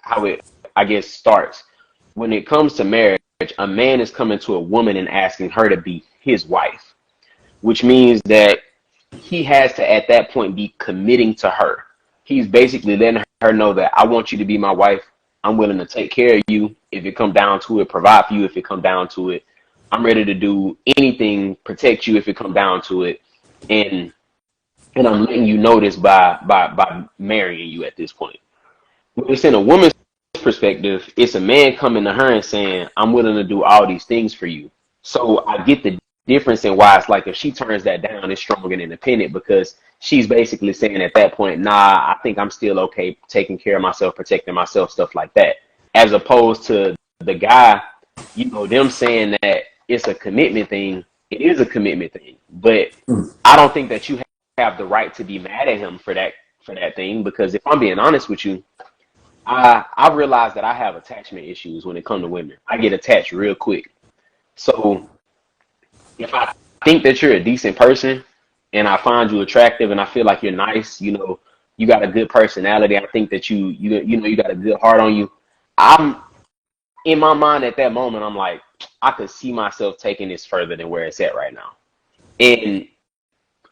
how it, I guess, starts. When it comes to marriage, a man is coming to a woman and asking her to be his wife, which means that he has to at that point be committing to her. He's basically letting her know that I want you to be my wife. I'm willing to take care of you if it come down to it, provide for you if it come down to it. I'm ready to do anything, protect you if it come down to it. And I'm letting you know this by marrying you at this point. When it's in a woman's perspective, it's a man coming to her and saying, I'm willing to do all these things for you. So I get the difference in why it's like if she turns that down, it's strong and independent, because she's basically saying at that point, nah, I think I'm still okay taking care of myself, protecting myself, stuff like that. As opposed to the guy, them saying that it's a commitment thing. It is a commitment thing, but I don't think that you have the right to be mad at him for that thing, because if I'm being honest with you, I realize that I have attachment issues when it comes to women. I get attached real quick. So if I think that you're a decent person and I find you attractive and I feel like you're nice, you got a good personality, I think that you got a good heart on you. I'm in my mind at that moment, I'm like, I could see myself taking this further than where it's at right now. And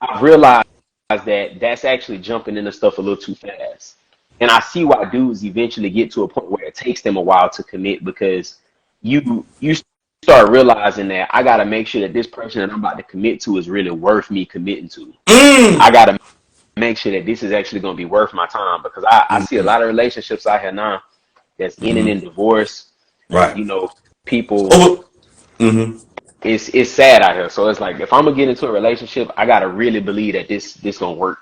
I realized that that's actually jumping into stuff a little too fast. And I see why dudes eventually get to a point where it takes them a while to commit, because you start realizing that I got to make sure that this person that I'm about to commit to is really worth me committing to. I got to make sure that this is actually going to be worth my time, because I see a lot of relationships out here now that's ending in divorce. Right. People, it's sad out here. So it's like, if I'm going to get into a relationship, I got to really believe that this going to work.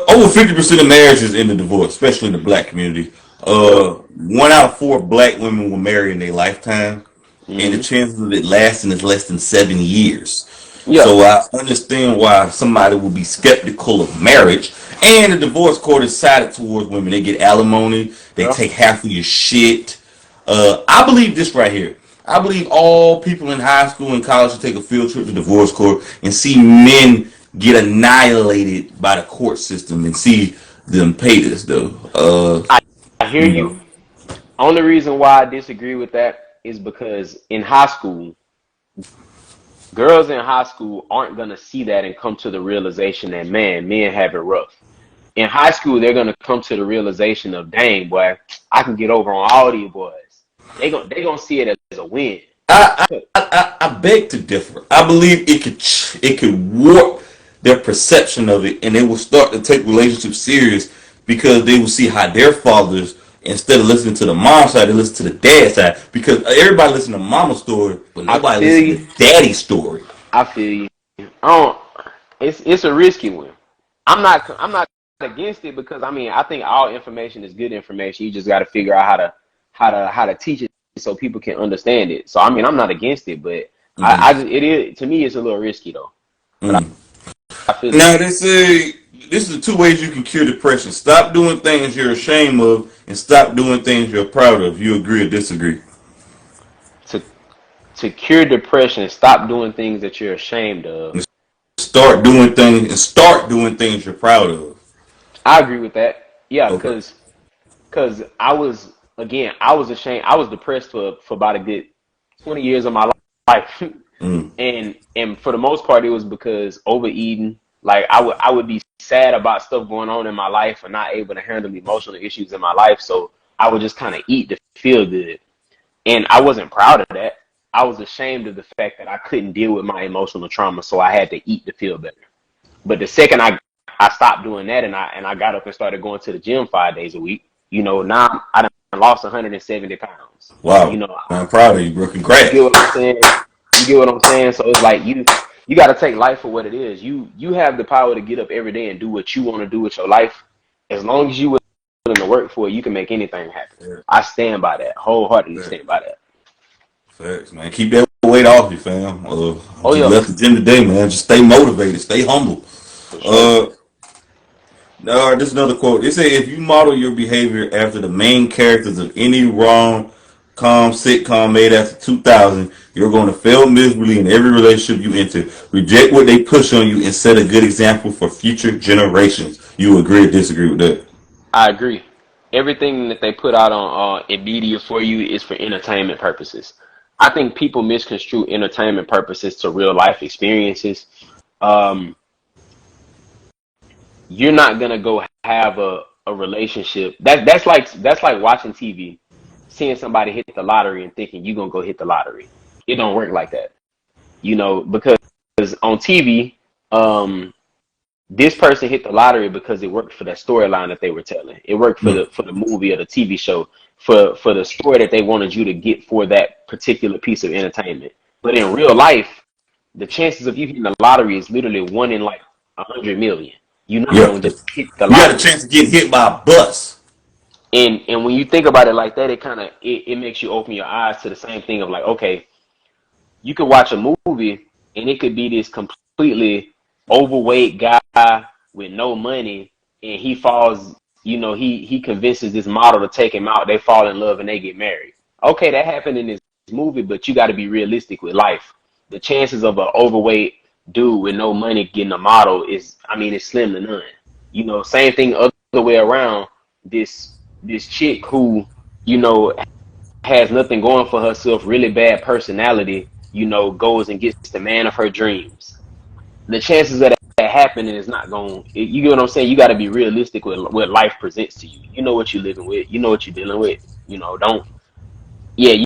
Over 50% of marriages end in divorce, especially in the black community. 1 out of 4 black women will marry in their lifetime, and the chances of it lasting is less than 7 years. Yeah. So I understand why somebody will be skeptical of marriage. And the divorce court is sided towards women. They get alimony. They take half of your shit. I believe this right here. I believe all people in high school and college should take a field trip to the divorce court and see men get annihilated by the court system and see them pay this, though. I hear you. Only reason why I disagree with that is because in high school, girls in high school aren't going to see that and come to the realization that, man, men have it rough. In high school, they're going to come to the realization of, dang, boy, I can get over on all these boys. They gonna see it as a win. I beg to differ. I believe it could warp their perception of it, and they will start to take relationships serious, because they will see how their fathers, instead of listening to the mom side, they listen to the dad side. Because everybody listens to mama's story, but nobody listens to daddy's story. I feel you. It's a risky one. I'm not against it, because I think all information is good information. You just got to figure out how to teach it so people can understand it. So I'm not against it, but it is, to me, it's a little risky though. I feel now they say this is the 2 ways you can cure depression: stop doing things you're ashamed of, and stop doing things you're proud of. You agree or disagree? To cure depression, stop doing things that you're ashamed of. Start doing things you're proud of. I agree with that. Yeah, because I was ashamed. I was depressed for about a good 20 years of my life. And for the most part, it was because overeating. Like I would be sad about stuff going on in my life and not able to handle emotional issues in my life. So I would just kind of eat to feel good. And I wasn't proud of that. I was ashamed of the fact that I couldn't deal with my emotional trauma. So I had to eat to feel better. But the second I stopped doing that, and I got up and started going to the gym 5 days a week, now I done lost 170 pounds. Wow. I'm proud of you, bro. Congrats. You get what I'm saying? So it's like you got to take life for what it is. You have the power to get up every day and do what you want to do with your life. As long as you willing to work for it, you can make anything happen. Yeah. I stand by that. Wholeheartedly stand by that. Facts, man. Keep that weight off you, fam. Left the gym today, man. Just stay motivated. Stay humble. Sure. This is another quote. They say, if you model your behavior after the main characters of any rom-com sitcom made after 2000, you're going to fail miserably in every relationship you enter. Reject what they push on you and set a good example for future generations. You agree or disagree with that? I agree. Everything that they put out on in media for you is for entertainment purposes. I think people misconstrue entertainment purposes to real life experiences. Um, you're not gonna go have a relationship. That's like watching TV, seeing somebody hit the lottery and thinking you're gonna go hit the lottery. It don't work like that. Because on TV, um, this person hit the lottery because it worked for that storyline that they were telling. It worked for the movie or the TV show for the story that they wanted you to get for that particular piece of entertainment. But in real life, the chances of you hitting the lottery is literally one in like 100 million. You're not Yeah, gonna just hit the you got a lottery. chance to get hit by a bus. And when you think about it like that, it makes you open your eyes to the same thing of like, okay, you could watch a movie and it could be this completely overweight guy with no money, and he falls, he convinces this model to take him out. They fall in love and they get married. Okay, that happened in this movie, but you got to be realistic with life. The chances of an overweight dude with no money getting a model it's slim to none. Same thing other way around. This chick who you know has nothing going for herself, really bad personality, goes and gets the man of her dreams. The chances of that happening is not going. You get what I'm saying? You got to be realistic with what life presents to you. You know what you're living with. You know what you're dealing with. Don't. Yeah,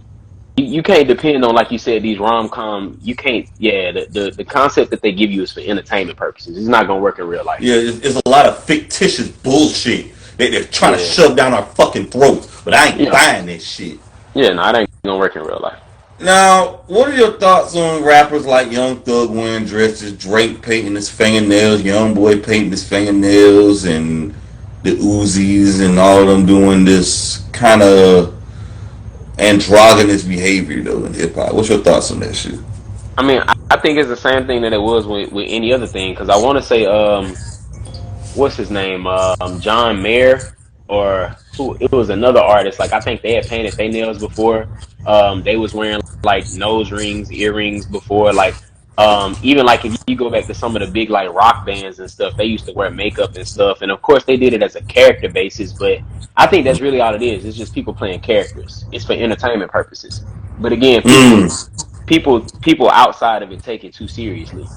you can't depend on, like you said, these rom-com. You can't. Yeah, the concept that they give you is for entertainment purposes. It's not gonna work in real life. Yeah, it's a lot of fictitious bullshit that they're trying to Yeah, shove down our fucking throats. But I ain't yeah, buying that shit. yeah. No, it ain't gonna work in real life. Now, what are your thoughts on rappers like Young Thug wearing dresses, Drake painting his fingernails, Young Boy painting his fingernails, and the Uzis and all of them doing this kind of androgynous behavior though in hip hop? What's your thoughts on that shit? I think it's the same thing that it was with any other thing. Because I want to say, what's his name? John Mayer, or who? It was another artist. Like, I think they had painted their nails before. They was wearing like nose rings, earrings before. Like, even like if you go back to some of the big like rock bands and stuff, they used to wear makeup and stuff. And of course, they did it as a character basis. But I think that's really all it is. It's just people playing characters. It's for entertainment purposes. But again, Mm, people outside of it take it too seriously.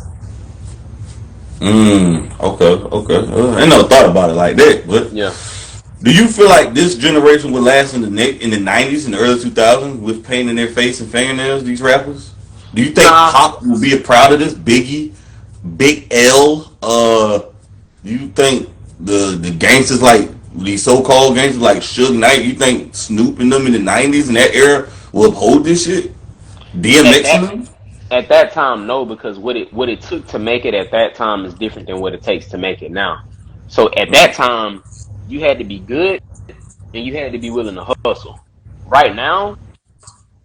okay, okay. I never thought about it like that, but Yeah. do you feel like this generation would last in the '90s and the early 2000s with painting their face and fingernails? These rappers. Do you think Nah. Pop will be proud of this? Biggie, Big L. Do you think the gangsters like these so-called gangsters like Suge Knight? You think Snoop and them in the '90s and that era will uphold this shit? At DMX and that them? at that time, no, because what it took to make it at that time is different than what it takes to make it now. So at that time, you had to be good and you had to be willing to hustle. Right now,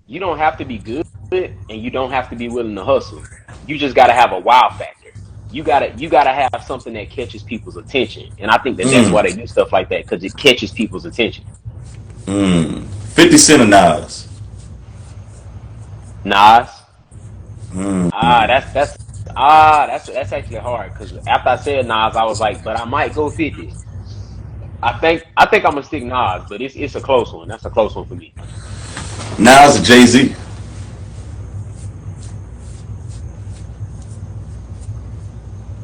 you don't have to be good and you don't have to be willing to hustle. You just got to have a wow factor. You gotta have something that catches people's attention, and I think that that's why Mm, they do stuff like that, because it catches people's attention. 50 Cent and Nas. Nas, Mm. ah, that's actually hard, because after I said Nas, I was like, but I might go 50. I think I'm gonna stick Nas, but it's a close one. That's a close one for me. Nas and Jay Z.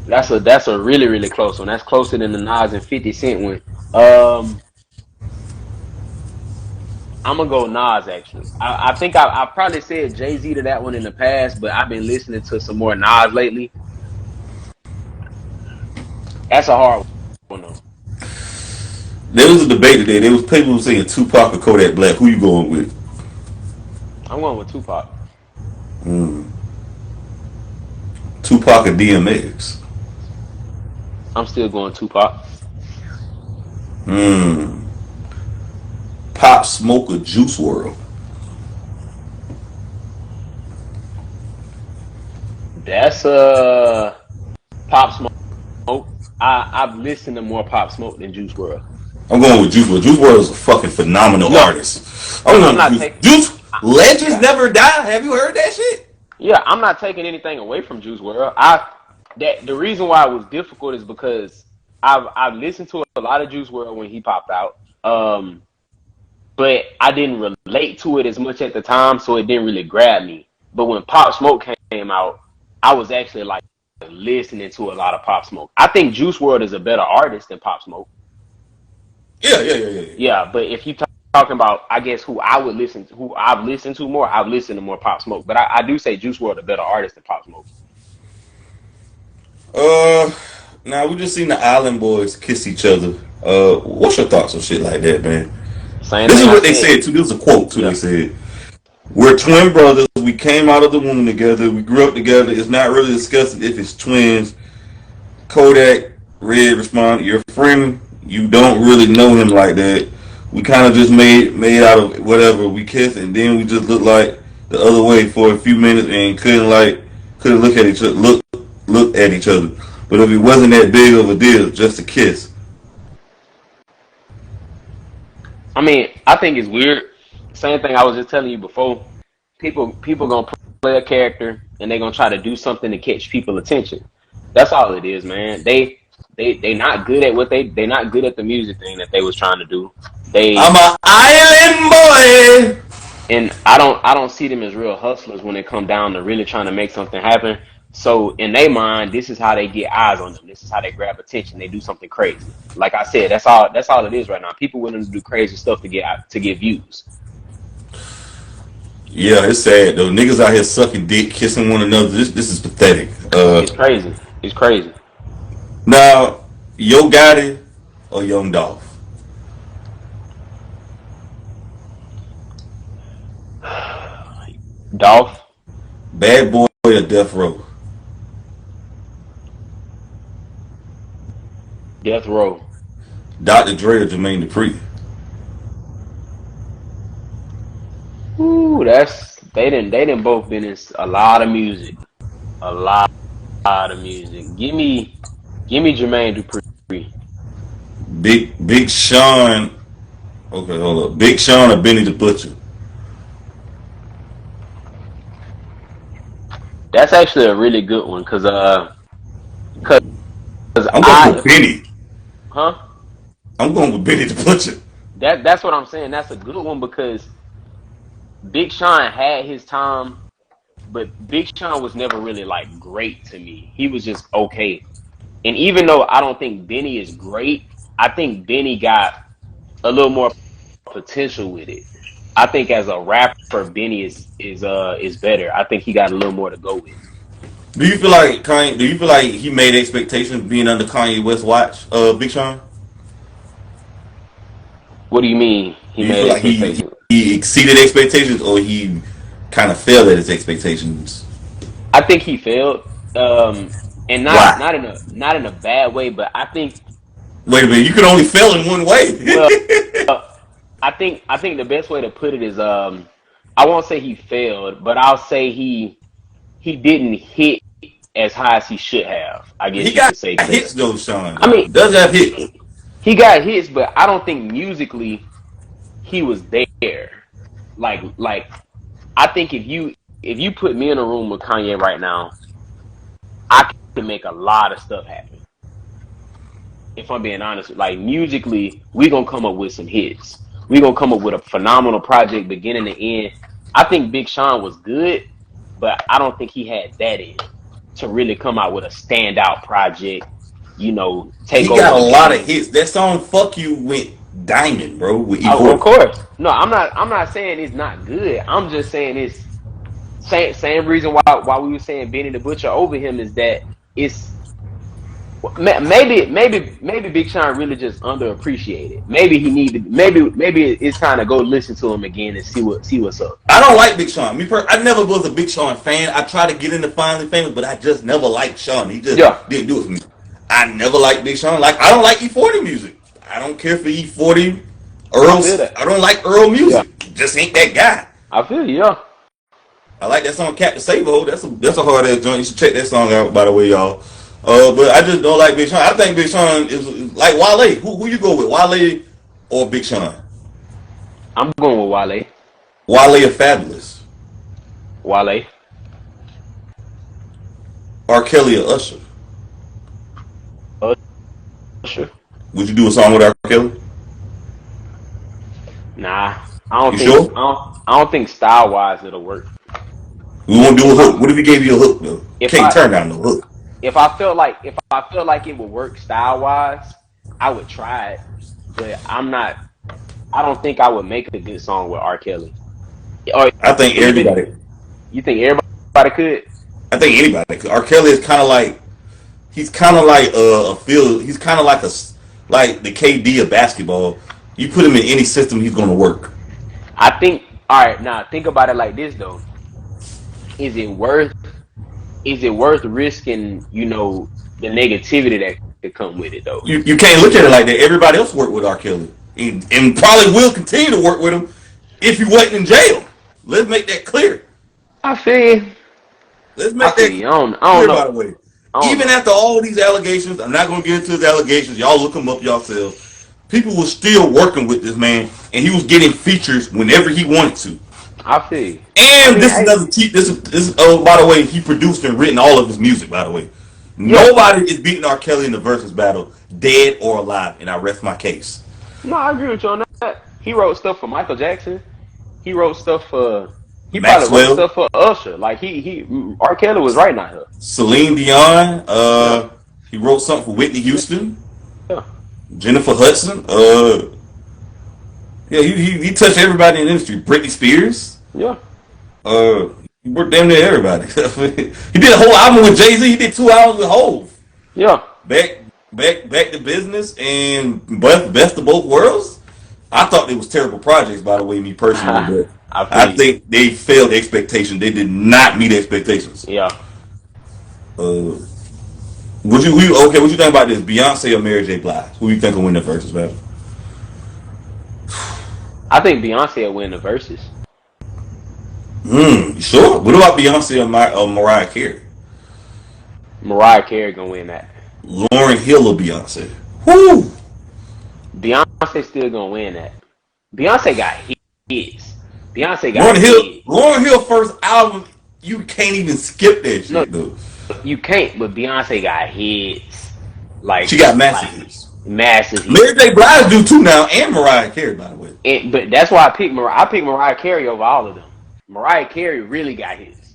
That's a really really close one. That's closer than the Nas and 50 Cent one. Um, I'm gonna go Nas actually. I think I probably said Jay Z to that one in the past, but I've been listening to some more Nas lately. That's a hard one though. There was a debate today. There was people saying Tupac or Kodak Black. Who you going with? I'm going with Tupac. Tupac or DMX? I'm still going Tupac. Hmm. Pop Smoke or Juice World? That's Pop Smoke. I've listened to more Pop Smoke than Juice World. I'm going with Juice World. Juice World is a fucking phenomenal No, artist. I'm I'm going not with Juice. taking. Juice Legends Yeah, Never Die. Have you heard that shit? yeah, I'm not taking anything away from Juice World. I that the reason why it was difficult is because I've listened to a lot of Juice World when he popped out. But I didn't relate to it as much at the time, so it didn't really grab me. But when Pop Smoke came out, I was actually like listening to a lot of Pop Smoke. I think Juice World is a better artist than Pop Smoke. Yeah. Yeah, but if you talking about, I guess who I would listen to, who I've listened to more, I've listened to more Pop Smoke. But I do say Juice World a better artist than Pop Smoke. Uh, Now we just seen the Island Boys kiss each other. What's your thoughts on shit like that, man? Same This thing is I what they said. said too. This is a quote too. They Yeah. said, "We're twin brothers. We came out of the womb together. We grew up together. It's not really discussing if it's twins." Kodak Red responded, "Your friend, you don't really know him like that. We kind of just made out of whatever. We kissed and then we just looked like the other way for a few minutes and couldn't look at each other look at each other. But if it wasn't that big of a deal, just a kiss." I mean, I think it's weird. Same thing I was just telling you before. People gonna play a character and they're gonna try to do something to catch people attention. That's all it is, man. They not good at they not good at the music thing that they was trying to do. I'm They an island boy. and I don't see them as real hustlers when it come down to really trying to make something happen. So in their mind, this is how they get eyes on them. This is how they grab attention. They do something crazy. Like I said, that's all it is right now. People willing to do crazy stuff to get views. Yeah, it's sad though. Niggas out here sucking dick, kissing one another. This is pathetic. It's crazy. It's crazy. Now, Yo Gotti or Young Dolph? Dolph, Bad Boy or Death Row? Death Row. Dr. Dre or Jermaine Dupri? Ooh, they didn't both been in a lot of music. A lot of music. Give me Jermaine Dupri. Big Sean. Okay, hold up. Big Sean or Benny the Butcher? That's actually a really good one cause I'm going I with Benny. huh? I'm going with Benny the Butcher. That's what I'm saying. That's a good one because Big Sean had his time, but Big Sean was never really like great to me. He was just okay. And even though I don't think Benny is great, I think Benny got a little more potential with it. I think as a rapper, Benny is better. I think he got a little more to go with. Do you feel like Kanye? Do you feel like he made expectations being under Kanye West watch? Big Sean. What do you mean he Do you made feel like expectations? he exceeded expectations or he kind of failed at his expectations? I think he failed, and Why? not in a bad way, but I think Wait a minute. You can only fail in one way. well, I think the best way to put it is I won't say he failed, but I'll say he didn't hit as high as he should have. I He guess you got could say hits because though, Sean. I mean Does have hits. he got hits, but I don't think musically he was there. Like I think if you put me in a room with Kanye right now, I can make a lot of stuff happen. If I'm being honest, like musically, we gonna come up with some hits. We gonna come up with a phenomenal project beginning to end. I think Big Sean was good, but I don't think he had that in to really come out with a standout project. You know, take He over got a the lot of game. hits. That song "Fuck You" went diamond, bro, with Of E40. course, no, I'm not saying it's not good. I'm just saying it's same reason why we were saying Benny the Butcher over him is that it's maybe Big Sean really just underappreciated. Maybe he needed maybe it's time to go listen to him again and see what's up. I don't like Big Sean. I never was a Big Sean fan. I tried to get into Finally Famous, but I just never liked Sean. He just Yeah, didn't do it for me. I never liked Big Sean. Like I don't like E40 music. I don't care for E40, I Earl. feel that. I don't like Earl Yeah, music. Just ain't that guy. I feel you. Yeah, I like that song Captain Sabo. That's a hard ass joint. You should check that song out, by the way, y'all. But I just don't like Big Sean. I think Big Sean is like Wale. Who you go with, Wale or Big Sean? I'm going with Wale. Wale or Fabulous? Wale. R. Kelly or Usher? Usher. Would you do a song with R. Kelly? Nah, I don't You think sure? I don't think style wise it'll work. We won't do a If I hook. What if he gave you a hook though? if Can't I turn down no hook. if I felt like it would work style wise, I would try it. But I'm not. I don't think I would make a good song with R. Kelly. Or I think even everybody. you think everybody could? I think anybody. 'Cause R. Kelly is kind of like he's kind of like a field. He's kind of like like the KD of basketball. You put him in any system, he's gonna work. I think. All right, now think about it like this though. Is it worth risking, the negativity that could come with it though? You can't look at it like that. Everybody else worked with R. Kelly and probably will continue to work with him if he wasn't in jail. Let's make that clear. I feel Let's I make feel that you. I clear, don't by the know. way. I don't Even know. after all these allegations, I'm not going to get into his allegations. Y'all look them up yourselves. People were still working with this man, and he was getting features whenever he wanted to. I feel you. I And mean, this is I another this is oh, by the way, he produced and written all of his music, by the way. yeah. Nobody is beating R. Kelly in the versus battle, dead or alive, and I rest my case. No, I agree with you on that. He wrote stuff for Michael Jackson. He wrote stuff for. He probably wrote Maxwell, stuff for Usher. Like R. Kelly was writing out here. Celine Dion, Yeah, he wrote something for Whitney Houston, yeah, Jennifer Hudson, yeah, he touched everybody in the industry. Britney Spears, yeah, he worked damn near everybody. He did a whole album with Jay Z. He did 2 albums with Hove. yeah. Back, back to business and best of both worlds. I thought they was terrible projects, by the way, me personally, but I feel I you. think they failed expectations. They did not meet expectations. Yeah, Uh, okay? What you think about this? Beyonce or Mary J. Blige? Who you think will win the versus battle? I think Beyonce will win the verses. You sure? What about Beyonce or Mariah Carey? Mariah Carey gonna win that. Lauryn Hill or Beyonce? Whoo! Beyonce still gonna win that. Beyonce got hits. Beyonce got Lauryn Hill, hits. Lauryn Hill first album, you can't even skip that No, shit though. you can't. But Beyonce got hits. She got massive Like hits. massive hits. Mary J. Blige do too now, and Mariah Carey, by the way. But that's why I picked Mariah. I picked Mariah Carey over all of them. Mariah Carey really got hits.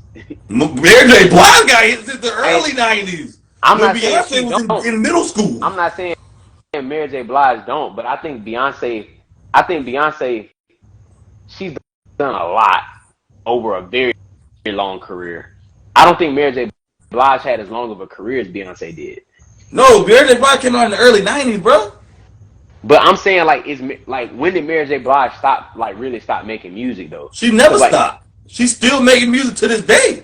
Mary J. Blige got hits since the And early '90s I'm when not saying she Beyonce was don't. in middle school. I'm not saying Mary J. Blige don't, but I think Beyonce. I think Beyonce. She's done a lot over a very, very long career. I don't think Mary J. Blige had as long of a career as Beyonce did. No, Mary J. Blige came out in the early '90s, bro. But I'm saying like when did Mary J. Blige really stop making music though? She never Cause like stopped. She's still making music to this day.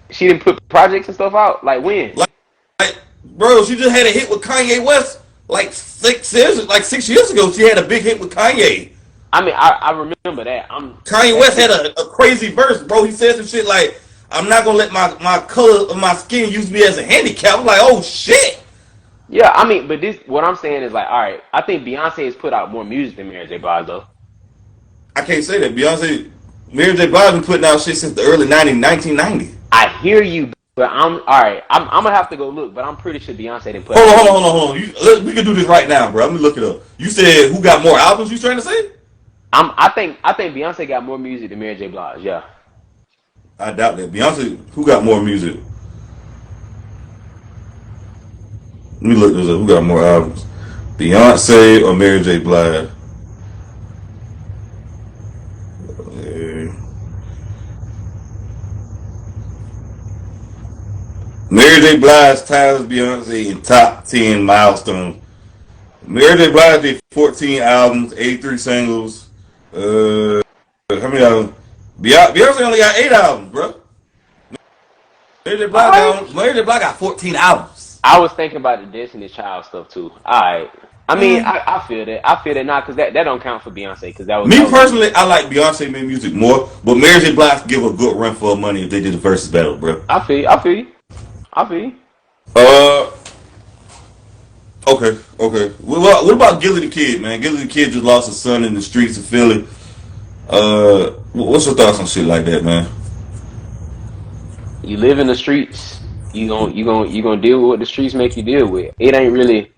she didn't put projects and stuff out. Like when? Like, bro, she just had a hit with Kanye West like 6 years ago. She had a big hit with Kanye. I mean, I remember that. Kanye That's West had a crazy verse, bro. He said some shit like, "I'm not gonna let my color of my skin use me as a handicap." I'm like, oh shit. yeah. I mean, but this what I'm saying is like, all right. I think Beyonce has put out more music than Mary J. Blige though. I can't say that. Mary J. Blige been putting out shit since the early 1990. I hear you, but I'm all right. I'm gonna have to go look, but I'm pretty sure Beyonce didn't put Hold out on, more hold on, music. hold on, hold on. We can do this right now, bro. Let me look it up. You said who got more albums? You trying to say? I think Beyonce got more music than Mary J. Blige. Yeah. I doubt that. Beyonce, who got more music? Let me look this up. Who got more albums? Beyonce or Mary J. Blige? Uh, Mary J. Blige ties Beyonce in top 10 milestones. Mary J. Blige did 14 albums, 83 singles. How many albums? Beyonce only got 8 albums, bro. All right. Mary J. Blige got 14 albums. I was thinking about the Destiny's Child stuff too. All right. I mean, Mm. I feel that. I feel that not because that don't count for Beyonce because Me that was a personally, I like Beyonce made music more, but Mary J. Blige give a good run for her money if they did the versus battle, bro. I feel you. I feel you. I feel you. Uh, okay, okay. What about Gilly the Kid, man? Gilly the Kid just lost his son in the streets of Philly. What's your thoughts on shit like that, man? You live in the streets. You gonna deal with what the streets make you deal with. It ain't really.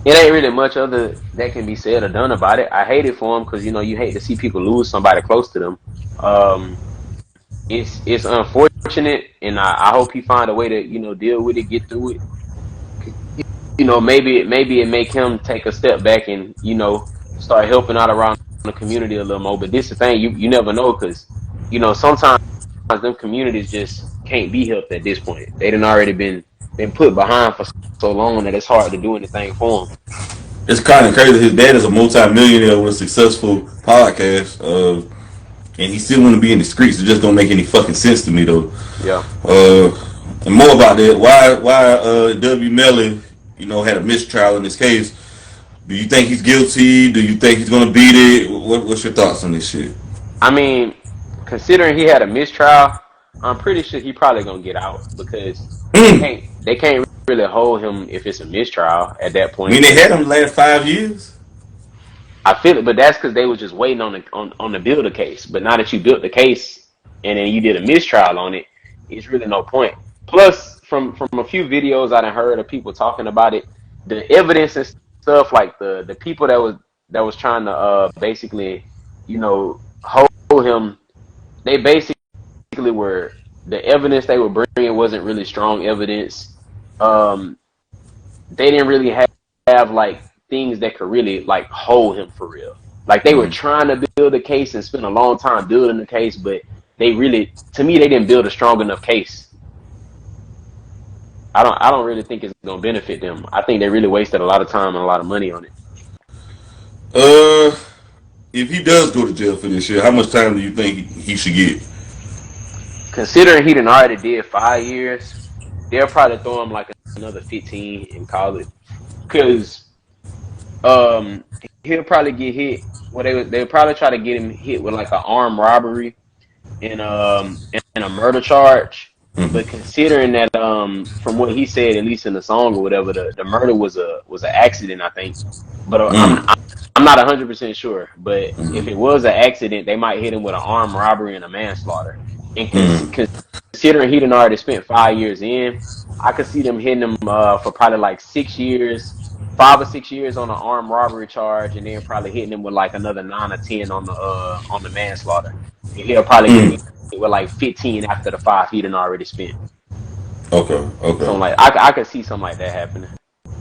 it ain't really much other that can be said or done about it. I hate it for him because you hate to see people lose somebody close to them. Um, it's unfortunate, and I hope he find a way to deal with it, get through it. Maybe it make him take a step back and start helping out around the community a little more. But this is the thing, you never know because sometimes them communities just can't be helped at this point. They done already been put behind for so long that it's hard to do anything for them. It's kind of crazy. His dad is a multi-millionaire with a successful podcast, and he still want to be in the streets. It just don't make any fucking sense to me though. Yeah. Uh, and more about that. Why W. Melly, had a mistrial in this case. Do you think he's guilty? Do you think he's gonna beat it? What's your thoughts on this shit? I mean, considering he had a mistrial, I'm pretty sure he probably gonna get out because they can't really hold him if it's a mistrial at that I mean, point. they had him the last 5 years. I feel it, but that's because they was just waiting on the build a case. But now that you built the case and then you did a mistrial on it, it's really no point. Plus, from a few videos I done heard of people talking about it, the evidence and stuff like the people that was trying to basically hold him, they basically were the evidence they were bringing wasn't really strong evidence. Um, they didn't really have like things that could really like hold him for real. Like they were Mm. trying to build a case and spend a long time building the case, but they really, to me, they didn't build a strong enough case. I don't really think it's gonna benefit them. I think they really wasted a lot of time and a lot of money on it. Uh, if he does go to jail for this shit, how much time do you think he should get? Considering he done already did 5 years, they'll probably throw him like another 15 and call it. Cause um he'll probably get hit. Well, they'll probably try to get him hit with like an armed robbery and a murder charge. Mm-hmm. But considering that from what he said, at least in the song or whatever, the murder was an accident, I think. But I'm not 100% sure. But if it was an accident, they might hit him with an armed robbery and a manslaughter. And Mm-hmm. considering he done already spent 5 years in, I could see them hitting him for probably like 6 years, 5 or 6 years on an armed robbery charge, and then probably hitting him with like another 9 or 10 on the manslaughter. And he'll probably get Mm. hit with like 15 after the 5 he done already spent. Okay, okay, Something like I could see something like that happening.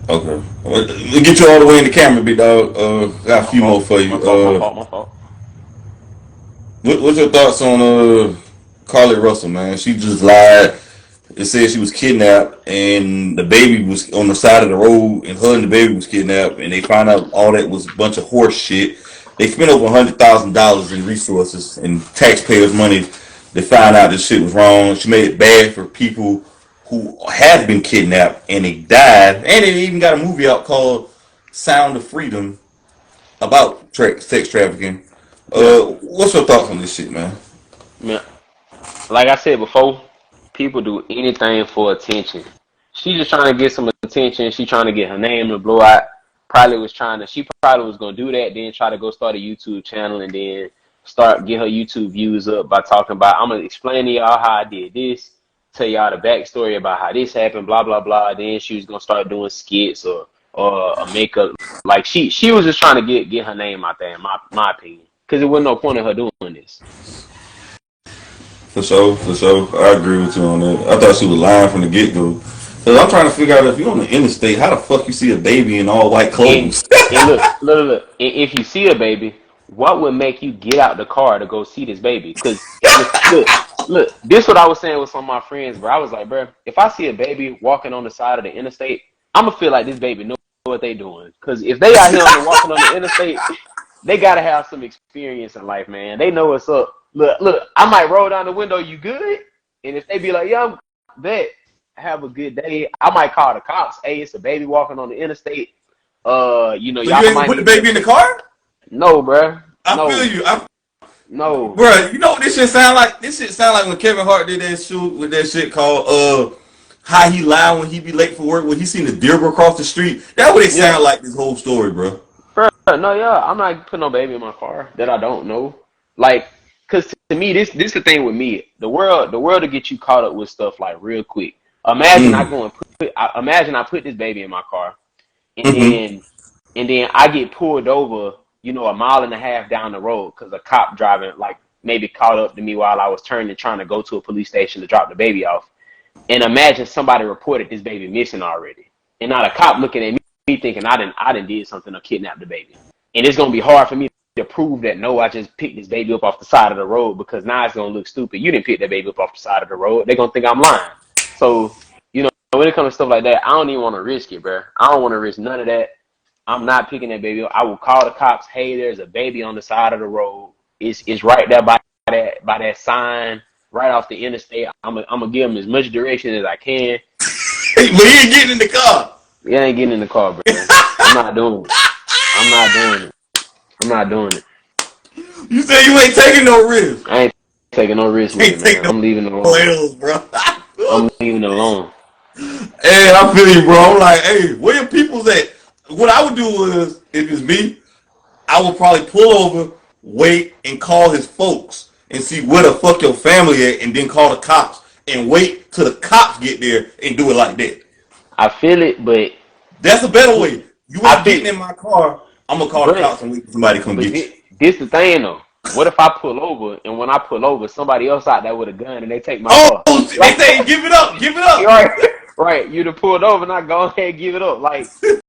okay. Well, we'll get you all the way in the camera, big dog. Got a My few more fault. for you. My fault. My fault. My fault. What's your thoughts on Carly Russell, man? She just lied. It said she was kidnapped and the baby was on the side of the road and her and the baby was kidnapped and they found out all that was a bunch of horse shit. They spent over $100,000 in resources and taxpayers' money to find out this shit was wrong. She made it bad for people who have been kidnapped and they died. And they even got a movie out called Sound of Freedom about sex trafficking. Yeah. What's your thoughts on this shit, man? Man, like I said before, people do anything for attention. She just trying to get some attention. She trying to get her name to blow out. She probably was gonna do that, then try to go start a YouTube channel and then get her YouTube views up by talking about I'm gonna explain to y'all how I did this, tell y'all the backstory about how this happened, blah blah blah. Then she was gonna start doing skits or a makeup. Like she was just trying to get her name out there, in my opinion, because it wasn't no point in her doing this. For sure, for sure. I agree with you on that. I thought she was lying from the get go. Cause I'm trying to figure out if you're on the interstate, how the fuck you see a baby in all white And clothes? and look. If you see a baby, what would make you get out the car to go see this baby? Because look. This what I was saying with some of my friends, bro. I was like, bro, if I see a baby walking on the side of the interstate, I'm gonna feel like this baby knows what they doing. Because if they out here walking on the interstate, they gotta have some experience in life, man. They know what's up. Look. I might roll down the window. You good? And if they be like, yeah, I'm bet. Have a good day. I might call the cops. Hey, it's a baby walking on the interstate. So you Y'all ain't gonna might put the need to. baby in the car? No, bruh. I feel No, you. no. Bro, you know what this shit sound like? This shit sound like when Kevin Hart did that shoot with that shit called how he lied when he be late for work when he seen the deer go across the street. That what it Yeah, sound like this whole story, bro. bruh. No, yeah. I'm not putting no baby in my car that I don't know. Like, cause to me, this the thing with me. The world to get you caught up with stuff like real quick. Imagine I Mm. go and imagine I put this baby in my car, and Mm-hmm. then and then I get pulled over, you know, a mile and a half down the road because a cop driving like maybe caught up to me while I was turning trying to go to a police station to drop the baby off. And imagine somebody reported this baby missing already, and now the cop looking at me thinking I didn't did something to kidnap the baby, and it's gonna be hard for me to prove that no, I just picked this baby up off the side of the road because now it's gonna look stupid. You didn't pick that baby up off the side of the road. They're gonna think I'm lying. So you know, when it comes to stuff like that, I don't even want to risk it, bro. I don't want to risk none of that. I'm not picking that baby up. I will call the cops. Hey, there's a baby on the side of the road. It's right there by that sign, right off the interstate. I'm gonna give him as much direction as I can. But he ain't getting in the car. He ain't getting in the car, bro. I'm not doing it. I'm not doing it. I'm not doing it. You say you ain't taking no risk. I ain't taking no risk with it, man. I'm leaving it alone. Players, bro. I'm leaving it alone. Hey, I feel you, bro. I'm like, hey, where your people's at? What I would do is, if it's me, I would probably pull over, wait, and call his folks and see where the fuck your family at, and then call the cops and wait till the cops get there and do it like that. I feel it, but that's a better way. You ain't getting in my car. I'm gonna call the cops and wait for somebody to come get you. This the thing though. What if I pull over and when I pull over, somebody else out there with a gun and they take my car? Oh, they say give it up, give it up. Right. You'd have pulled over and I go ahead and give it up. Like